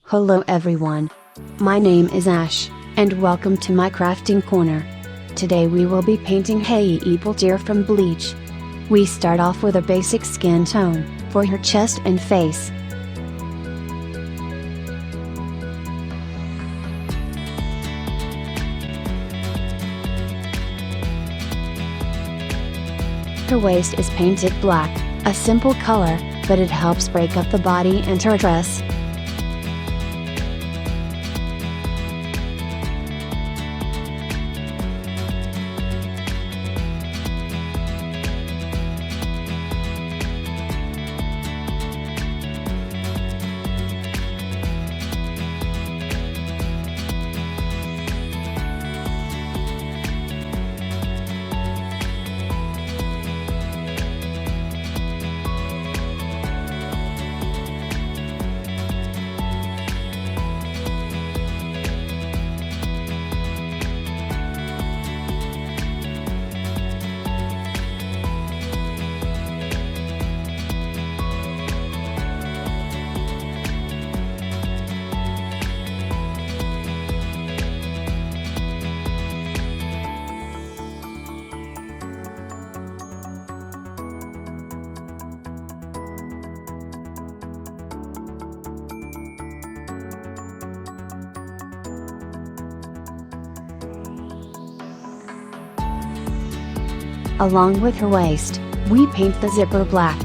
Hello everyone. My name is Ash, and welcome to my crafting corner. Today we will be painting Harribel from Bleach. We start off with a basic skin tone, for her chest and face. Her waist is painted black, a simple color, but it helps break up the body and her dress. Along with her waist, we paint the zipper black.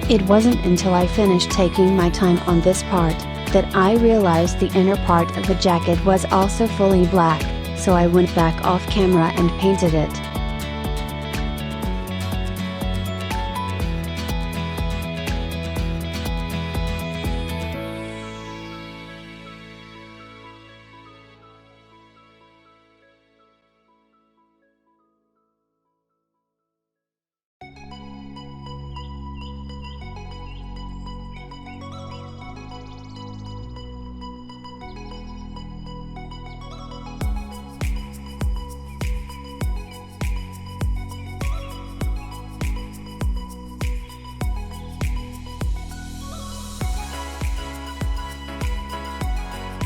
It wasn't until I finished taking my time on this part, that I realized the inner part of the jacket was also fully black, so I went back off camera and painted it.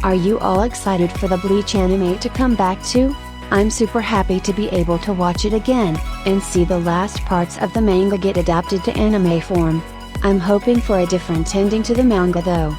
Are you all excited for the Bleach anime to come back too? I'm super happy to be able to watch it again, and see the last parts of the manga get adapted to anime form. I'm hoping for a different ending to the manga though.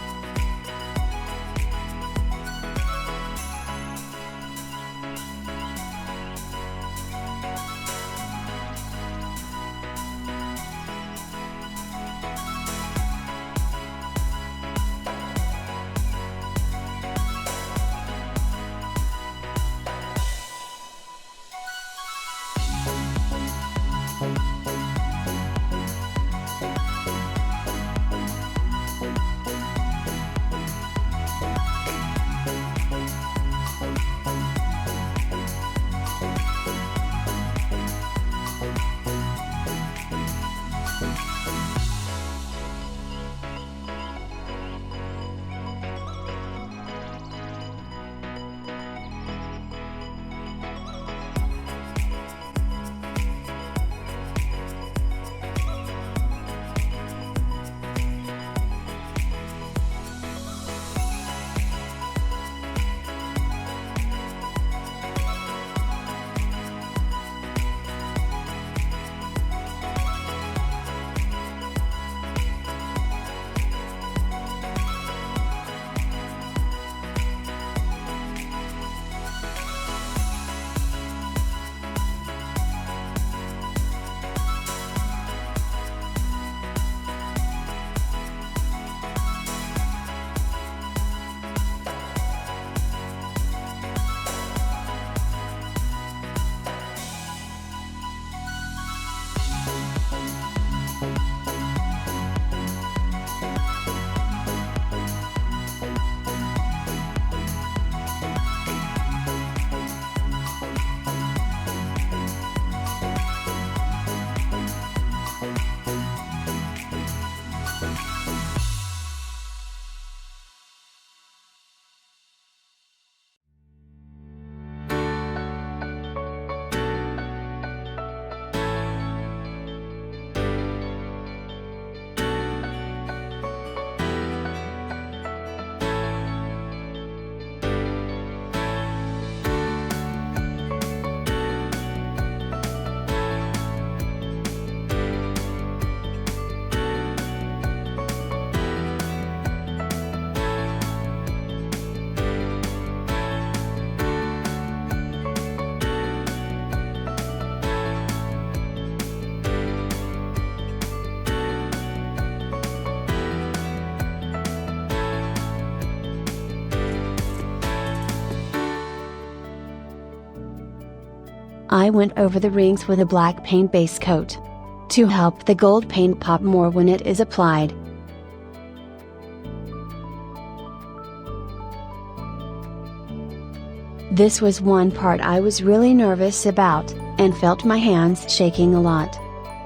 I went over the rings with a black paint base coat to help the gold paint pop more when it is applied. This was one part I was really nervous about, and felt my hands shaking a lot.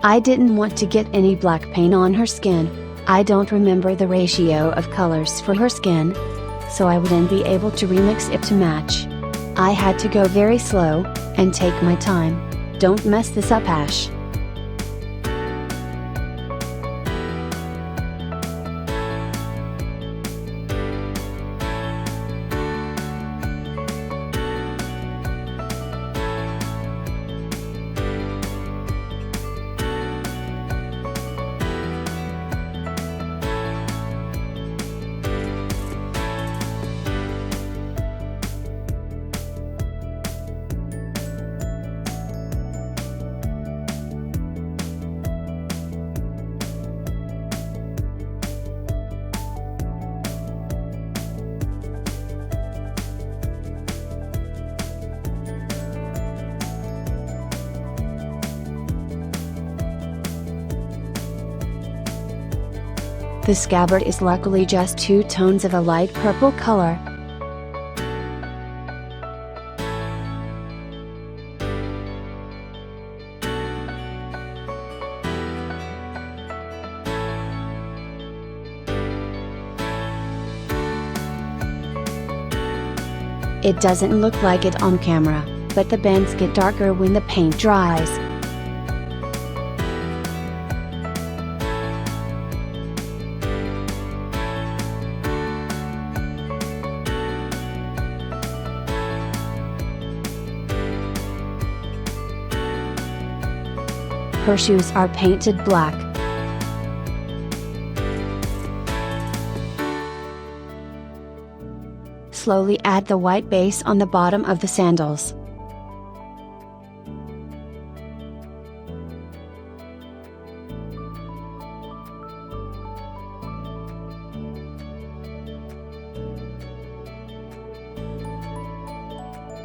I didn't want to get any black paint on her skin. I don't remember the ratio of colors for her skin, so I wouldn't be able to remix it to match. I had to go very slow, and take my time. Don't mess this up, Ash. The scabbard is luckily just 2 tones of a light purple color. It doesn't look like it on camera, but the bends get darker when the paint dries. Her shoes are painted black. Slowly add the white base on the bottom of the sandals.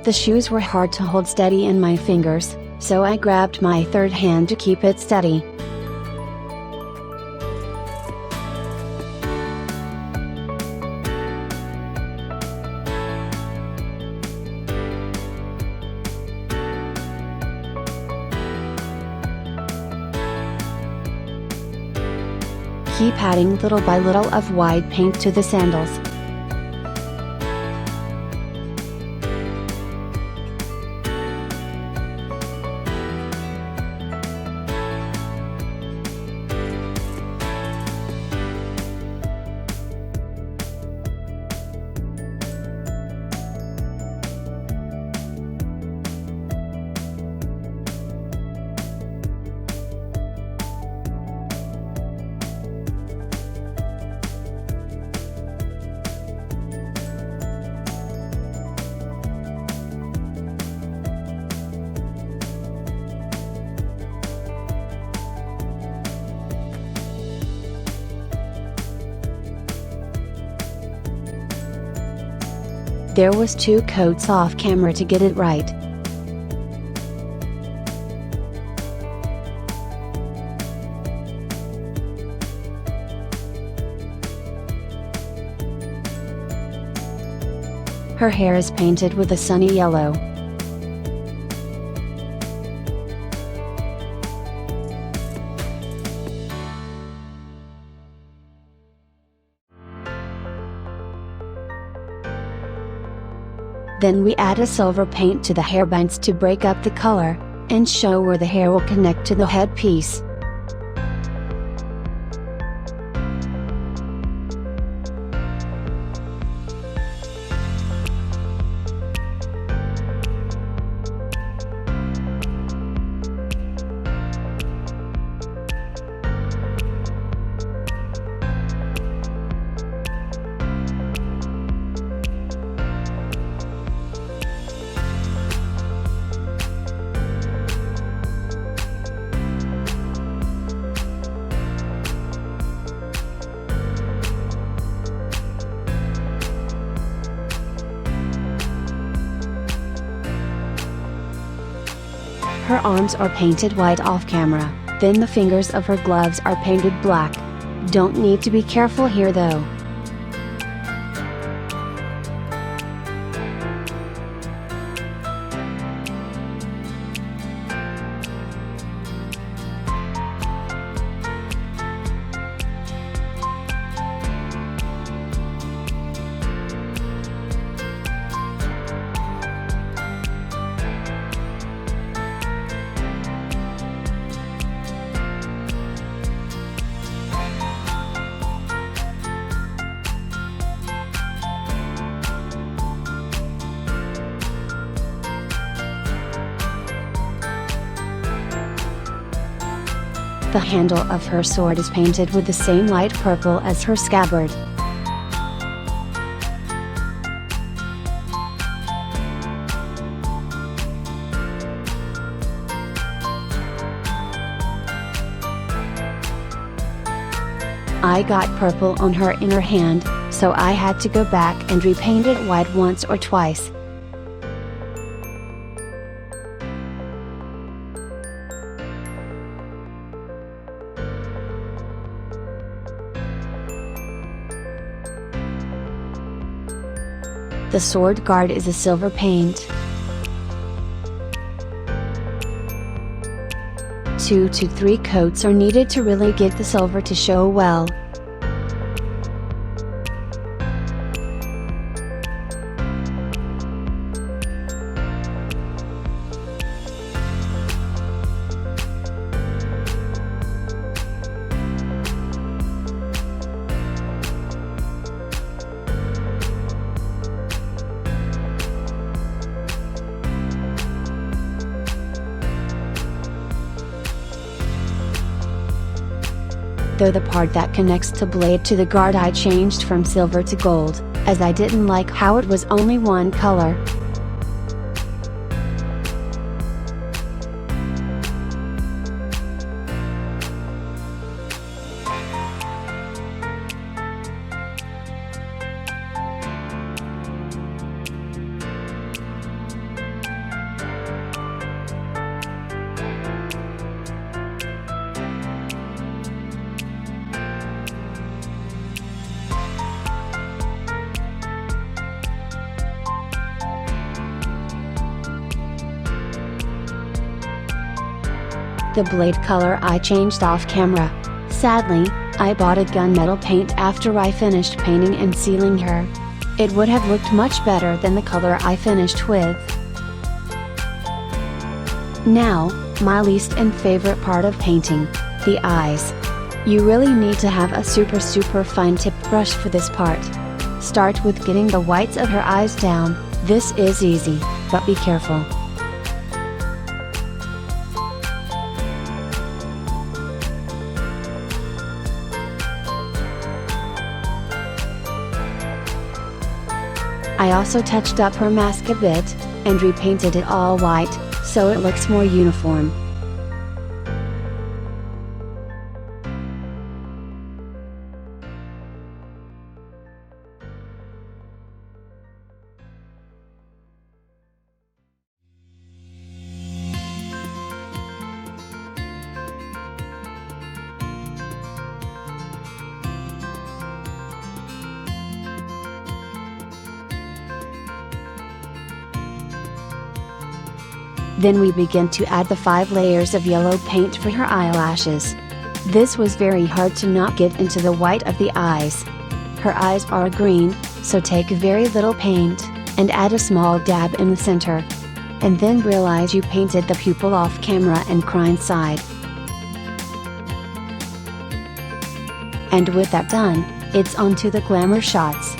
The shoes were hard to hold steady in my fingers, so I grabbed my third hand to keep it steady. Keep adding little by little of white paint to the sandals. There was 2 coats off camera to get it right. Her hair is painted with a sunny yellow. Then we add a silver paint to the hairbands to break up the color, and show where the hair will connect to the headpiece. Her arms are painted white off camera, then the fingers of her gloves are painted black. Don't need to be careful here though. The handle of her sword is painted with the same light purple as her scabbard. I got purple on her inner hand, so I had to go back and repaint it white once or twice. The sword guard is a silver paint. 2 to 3 coats are needed to really get the silver to show well. though the part that connects the blade to the guard I changed from silver to gold, as I didn't like how it was only one color. The blade color I changed off camera. Sadly, I bought a gunmetal paint after I finished painting and sealing her. It would have looked much better than the color I finished with. Now, my least and favorite part of painting, the eyes. You really need to have a super fine tip brush for this part. Start with getting the whites of her eyes down. This is easy, but be careful. I also touched up her mask a bit, and repainted it all white, so it looks more uniform. Then we begin to add the 5 layers of yellow paint for her eyelashes. This was very hard to not get into the white of the eyes. Her eyes are green, so take very little paint, and add a small dab in the center. And then realize you painted the pupil off camera and crine side. And with that done, it's on to the glamour shots.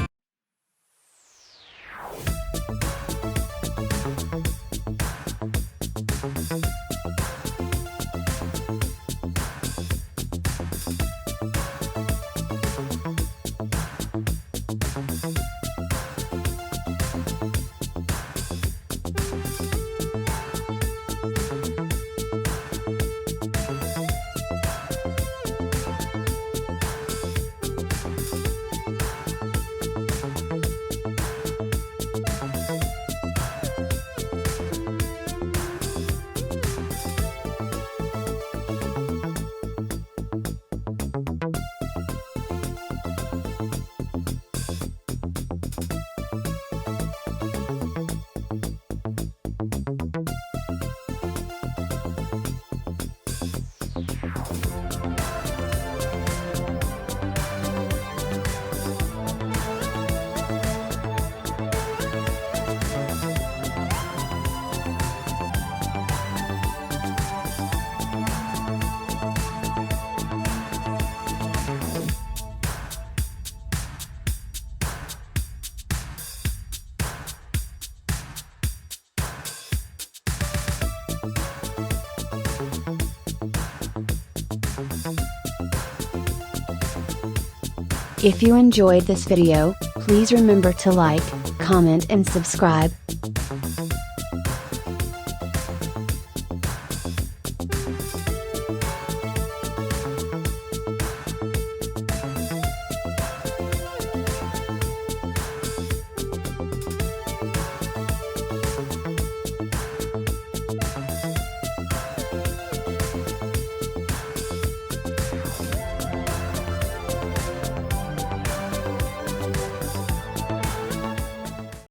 If you enjoyed this video, please remember to like, comment and subscribe.